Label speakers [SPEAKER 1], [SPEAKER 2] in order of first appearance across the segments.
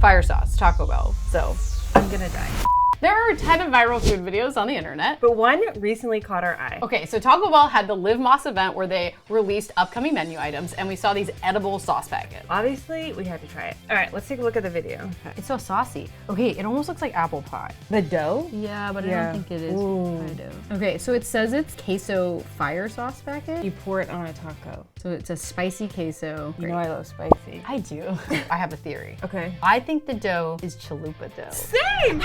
[SPEAKER 1] fire sauce, Taco Bell. So
[SPEAKER 2] I'm gonna die.
[SPEAKER 1] there are a ton of viral food videos on the internet.
[SPEAKER 2] But one recently caught our eye.
[SPEAKER 1] Okay, so Taco Bell had the Live Moss event where they released upcoming menu items, and we saw these edible sauce packets.
[SPEAKER 2] Obviously, we had to try it. All right, let's take a look at the video.
[SPEAKER 1] It's so saucy. Okay, it almost looks like apple pie.
[SPEAKER 2] The dough?
[SPEAKER 1] Yeah, but I
[SPEAKER 2] Yeah.
[SPEAKER 1] don't think it is
[SPEAKER 2] Ooh.
[SPEAKER 1] pie dough. Okay, so it says it's queso fire sauce packet.
[SPEAKER 2] You pour it on a taco.
[SPEAKER 1] So it's a spicy queso.
[SPEAKER 2] You know I love spicy.
[SPEAKER 1] I do. I have a theory.
[SPEAKER 2] Okay.
[SPEAKER 1] I think the dough is chalupa dough.
[SPEAKER 2] Same!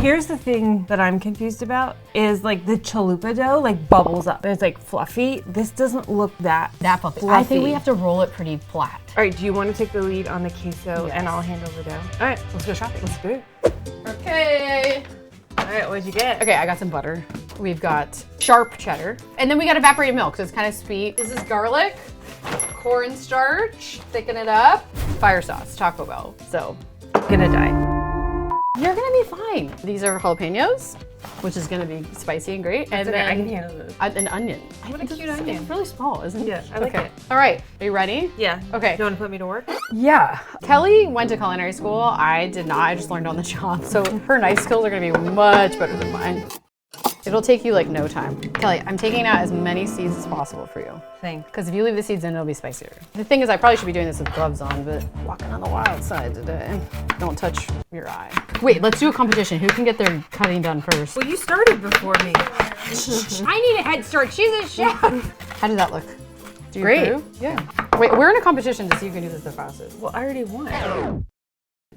[SPEAKER 2] Here's the thing that I'm confused about is like the chalupa dough like bubbles up. It's like fluffy. This doesn't look that
[SPEAKER 1] Fluffy.
[SPEAKER 2] fluffy.
[SPEAKER 1] I think we have to roll it pretty flat.
[SPEAKER 2] All right, do you want to take the lead on the queso
[SPEAKER 1] Yes.
[SPEAKER 2] and I'll handle the dough? All right,
[SPEAKER 1] Let's go shopping.
[SPEAKER 2] let's do it.
[SPEAKER 1] Okay.
[SPEAKER 2] All right, what'd you get?
[SPEAKER 1] Okay, I got some butter. We've got sharp cheddar. And then we got evaporated milk, so it's kind of sweet. This is garlic, cornstarch, thicken it up. Fire sauce, Taco Bell. So,
[SPEAKER 2] I'm gonna die.
[SPEAKER 1] you're gonna be fine. These are jalapeños, which is gonna be spicy and great. And
[SPEAKER 2] Okay, I
[SPEAKER 1] then
[SPEAKER 2] can handle this.
[SPEAKER 1] an onion.
[SPEAKER 2] What a
[SPEAKER 1] It's-
[SPEAKER 2] cute onion.
[SPEAKER 1] It's really small, isn't it?
[SPEAKER 2] Yeah, I like
[SPEAKER 1] Okay.
[SPEAKER 2] it.
[SPEAKER 1] All right, are you ready?
[SPEAKER 2] Yeah.
[SPEAKER 1] Okay.
[SPEAKER 2] Do you want to put me to work?
[SPEAKER 1] Yeah. Kelly went to culinary school. I did not. I just learned on the job. So her knife skills are gonna be much better than mine. It'll take you like no time. Kelly, I'm taking out as many seeds as possible for you.
[SPEAKER 2] Thanks.
[SPEAKER 1] Because if you leave the seeds in, it'll be spicier. The thing is, I probably should be doing this with gloves on, but walking on the wild side today. Don't touch your eye. Wait, let's do a competition. Who can get their cutting done first?
[SPEAKER 2] Well, you started before me.
[SPEAKER 1] I need a head start. She's a chef. How did that look? Do you
[SPEAKER 2] Great.
[SPEAKER 1] approve? Yeah. Wait, we're in a competition to see who can do this the fastest.
[SPEAKER 2] Well, I already won.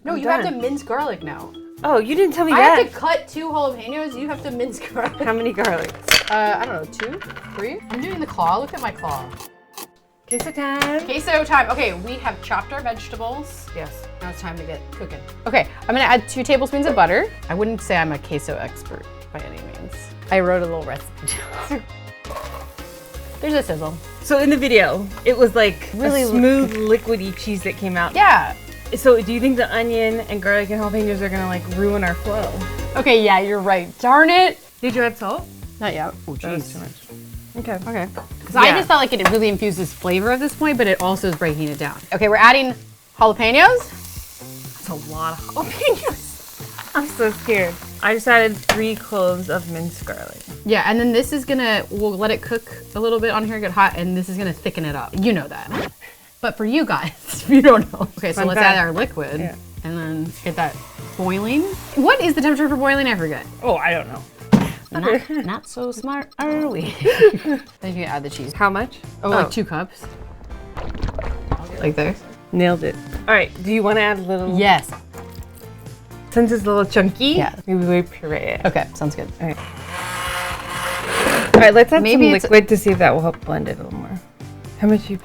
[SPEAKER 1] No,
[SPEAKER 2] I'm
[SPEAKER 1] you have to
[SPEAKER 2] done.
[SPEAKER 1] mince garlic now.
[SPEAKER 2] Oh, you didn't tell me
[SPEAKER 1] I
[SPEAKER 2] that.
[SPEAKER 1] have to cut 2 jalapenos. You have to mince garlic.
[SPEAKER 2] How many garlics?
[SPEAKER 1] I don't know, 2, 3? I'm doing the claw. Look at my claw.
[SPEAKER 2] Queso time.
[SPEAKER 1] Queso time. Okay, we have chopped our vegetables.
[SPEAKER 2] Yes.
[SPEAKER 1] Now it's time to get cooking. Okay, I'm gonna add 2 tablespoons of butter. I wouldn't say I'm a queso expert by any means. I wrote a little recipe. There's a sizzle.
[SPEAKER 2] So in the video, it was like
[SPEAKER 1] Really
[SPEAKER 2] a smooth, liquidy cheese that came out.
[SPEAKER 1] Yeah.
[SPEAKER 2] So do you think the onion and garlic and jalapenos are gonna like ruin our flow?
[SPEAKER 1] Okay, yeah, you're right. Darn it.
[SPEAKER 2] Did you add salt?
[SPEAKER 1] Not yet. Oh,
[SPEAKER 2] That was
[SPEAKER 1] jeez.
[SPEAKER 2] too much. Okay.
[SPEAKER 1] Okay. Because I
[SPEAKER 2] Yeah.
[SPEAKER 1] just felt like it really infuses flavor at this point, but it also is breaking it down. Okay, we're adding jalapenos.
[SPEAKER 2] That's a lot of jalapenos. I'm so scared. I just added 3 cloves of minced garlic.
[SPEAKER 1] Yeah, and then this is gonna, we'll let it cook a little bit on here, get hot, and this is gonna thicken it up. You know that. But for you guys, if you don't know. Okay, so
[SPEAKER 2] Fun
[SPEAKER 1] let's
[SPEAKER 2] fact.
[SPEAKER 1] add our liquid
[SPEAKER 2] Yeah.
[SPEAKER 1] and then get that boiling. What is the temperature for boiling? I forget.
[SPEAKER 2] Oh, I don't know.
[SPEAKER 1] Not so smart are we? Then you can add the cheese.
[SPEAKER 2] How much?
[SPEAKER 1] Oh, like 2 cups. Like there.
[SPEAKER 2] Nailed it. All right, do you want to add a little?
[SPEAKER 1] Yes.
[SPEAKER 2] Since it's a little chunky,
[SPEAKER 1] Yeah.
[SPEAKER 2] maybe we puree it.
[SPEAKER 1] Okay, sounds good.
[SPEAKER 2] All right. All right, let's add
[SPEAKER 1] Maybe
[SPEAKER 2] some
[SPEAKER 1] it's-
[SPEAKER 2] liquid to see if that will help blend it a little more. How much you?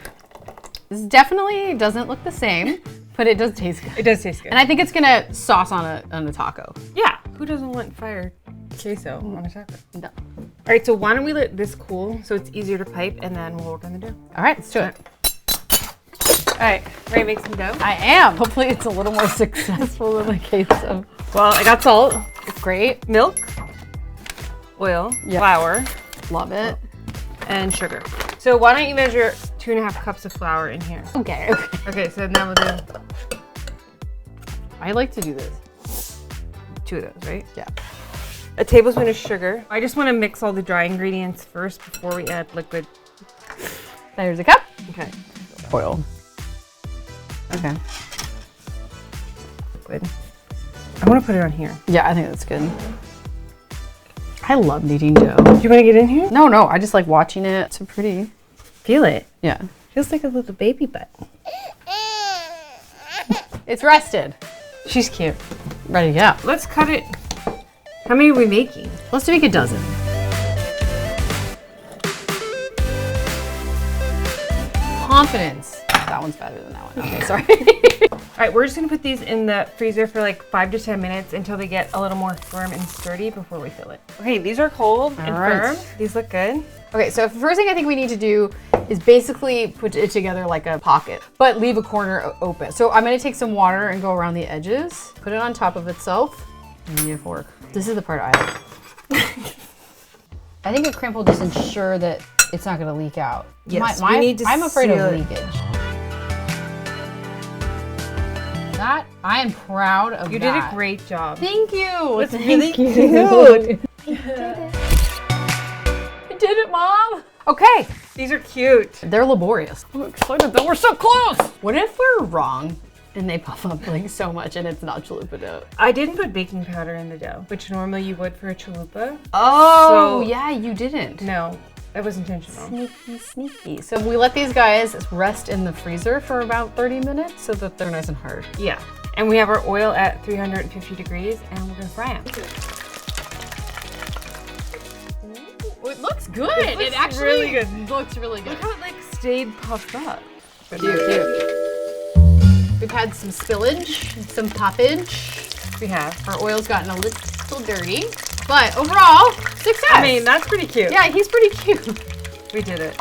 [SPEAKER 1] This definitely doesn't look the same, but it does taste good.
[SPEAKER 2] It does taste good.
[SPEAKER 1] And I think it's gonna sauce on a taco.
[SPEAKER 2] Yeah. Who doesn't want fire queso on a taco?
[SPEAKER 1] No.
[SPEAKER 2] All right, so why don't we let this cool so it's easier to pipe and then we'll work on the dough.
[SPEAKER 1] All right, let's do it.
[SPEAKER 2] All right, ready to make some dough?
[SPEAKER 1] I am. Hopefully it's a little more successful than the queso.
[SPEAKER 2] Well, I got salt,
[SPEAKER 1] It's great.
[SPEAKER 2] milk, oil,
[SPEAKER 1] Yeah.
[SPEAKER 2] flour,
[SPEAKER 1] Love it.
[SPEAKER 2] and sugar. So why don't you measure 2.5 cups of flour in here?
[SPEAKER 1] Okay.
[SPEAKER 2] Okay, so now we'll do
[SPEAKER 1] I like to do this.
[SPEAKER 2] 2 of those, right?
[SPEAKER 1] Yeah.
[SPEAKER 2] A tablespoon of sugar. I just want to mix all the dry ingredients first before we add liquid.
[SPEAKER 1] There's a cup.
[SPEAKER 2] Okay.
[SPEAKER 1] Oil. Okay.
[SPEAKER 2] Liquid. I want to put it on here.
[SPEAKER 1] Yeah, I think that's good. I love kneading dough.
[SPEAKER 2] Do you want to get in here?
[SPEAKER 1] No, I just like watching it. It's pretty.
[SPEAKER 2] Feel it.
[SPEAKER 1] Yeah.
[SPEAKER 2] Feels like a little baby butt.
[SPEAKER 1] It's rested.
[SPEAKER 2] She's cute.
[SPEAKER 1] Ready to go.
[SPEAKER 2] Let's cut it. How many are we making?
[SPEAKER 1] Let's make a dozen. Confidence. That one's better than that one. Okay, sorry.
[SPEAKER 2] All right, we're just gonna put these in the freezer for like 5 to 10 minutes until they get a little more firm and sturdy before we fill it. Okay, these are cold and
[SPEAKER 1] right.
[SPEAKER 2] firm. These look good.
[SPEAKER 1] Okay, so first thing I think we need to do is basically put it together like a pocket, but leave a corner open. So I'm gonna take some water and go around the edges, put it on top of itself, and you need a fork. This is the part I like. I think a crimp will just ensure that it's not gonna leak out.
[SPEAKER 2] Yes, we need to
[SPEAKER 1] I'm afraid of
[SPEAKER 2] seal it.
[SPEAKER 1] leakage. That I am proud of
[SPEAKER 2] You
[SPEAKER 1] that.
[SPEAKER 2] did a great job.
[SPEAKER 1] Thank you.
[SPEAKER 2] It's really
[SPEAKER 1] Thank
[SPEAKER 2] cute.
[SPEAKER 1] you. I did it, Mom. Okay.
[SPEAKER 2] These are cute.
[SPEAKER 1] They're laborious. I'm excited that we're so close. What if we're wrong and they puff up like so much and it's not chalupa dough?
[SPEAKER 2] I didn't put baking powder in the dough, which normally you would for a chalupa.
[SPEAKER 1] Oh, yeah, you didn't.
[SPEAKER 2] No, that was intentional.
[SPEAKER 1] Sneaky, sneaky. So we let these guys rest in the freezer for about 30 minutes so that they're nice and hard.
[SPEAKER 2] Yeah. And we have our oil at 350 degrees and we're gonna fry them.
[SPEAKER 1] It looks good.
[SPEAKER 2] It actually really good.
[SPEAKER 1] looks really good.
[SPEAKER 2] Look how it like stayed puffed up.
[SPEAKER 1] Cute, cute. We've had some spillage, some poppage.
[SPEAKER 2] We have.
[SPEAKER 1] Our oil's gotten a little dirty, but overall, success.
[SPEAKER 2] I mean, that's pretty cute.
[SPEAKER 1] Yeah, he's pretty cute.
[SPEAKER 2] We did it.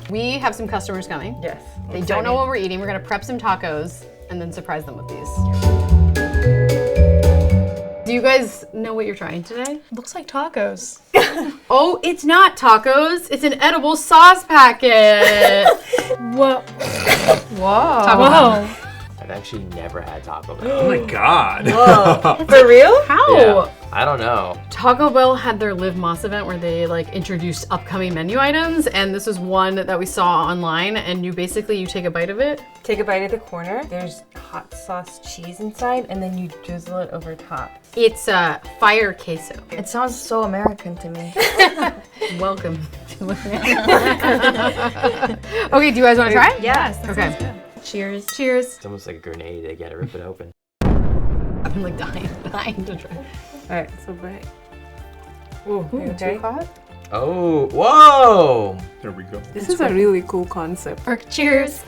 [SPEAKER 1] We have some customers coming.
[SPEAKER 2] Yes.
[SPEAKER 1] They don't know what we're eating. We're gonna prep some tacos and then surprise them with these. Do you guys know what you're trying today?
[SPEAKER 3] Looks like tacos.
[SPEAKER 1] Oh, it's not tacos. It's an edible sauce packet.
[SPEAKER 3] Whoa.
[SPEAKER 1] Whoa.
[SPEAKER 3] Whoa.
[SPEAKER 4] I've actually never had Taco Bell.
[SPEAKER 5] Oh my god.
[SPEAKER 2] Whoa. For real?
[SPEAKER 1] How?
[SPEAKER 4] Yeah, I don't know.
[SPEAKER 1] Taco Bell had their Live Moss event where they like introduced upcoming menu items, and this was one that we saw online, and you take a bite of it.
[SPEAKER 2] Take a bite of the corner. There's hot sauce cheese inside, and then you drizzle it over top.
[SPEAKER 1] It's fire queso.
[SPEAKER 3] It sounds so American to me.
[SPEAKER 1] Welcome. Okay, do you guys want to try?
[SPEAKER 3] Yes.
[SPEAKER 1] Okay.
[SPEAKER 3] Cheers.
[SPEAKER 1] Cheers.
[SPEAKER 4] It's almost like a grenade. They gotta rip it open.
[SPEAKER 1] I'm like dying to try.
[SPEAKER 2] All right, so bite. Ooh, okay.
[SPEAKER 1] Too hot?
[SPEAKER 4] Oh, whoa!
[SPEAKER 5] There we go.
[SPEAKER 6] This is a really cool concept.
[SPEAKER 1] Cheers.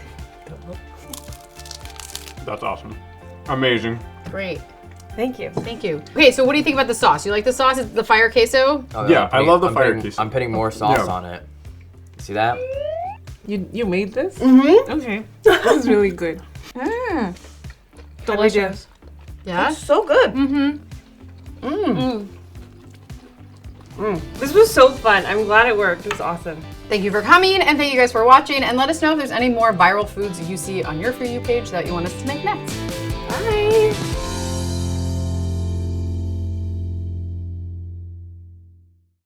[SPEAKER 5] That's awesome. Amazing.
[SPEAKER 1] Great.
[SPEAKER 2] Thank you.
[SPEAKER 1] Thank you. Okay, so what do you think about the sauce? You like the sauce? It's the fire queso?
[SPEAKER 4] Oh,
[SPEAKER 5] Yeah, I love the
[SPEAKER 4] I'm
[SPEAKER 5] fire
[SPEAKER 4] putting-
[SPEAKER 5] queso.
[SPEAKER 4] I'm putting more sauce
[SPEAKER 5] Yeah.
[SPEAKER 4] on it. See that?
[SPEAKER 6] You made this? Mm-hmm. Okay. This is really good.
[SPEAKER 2] Delicious.
[SPEAKER 1] Yeah?
[SPEAKER 3] So good.
[SPEAKER 2] This was so fun. I'm glad it worked. It was awesome.
[SPEAKER 1] Thank you for coming, and thank you guys for watching, and let us know if there's any more viral foods you see on your For You page that you want us to make next. Bye!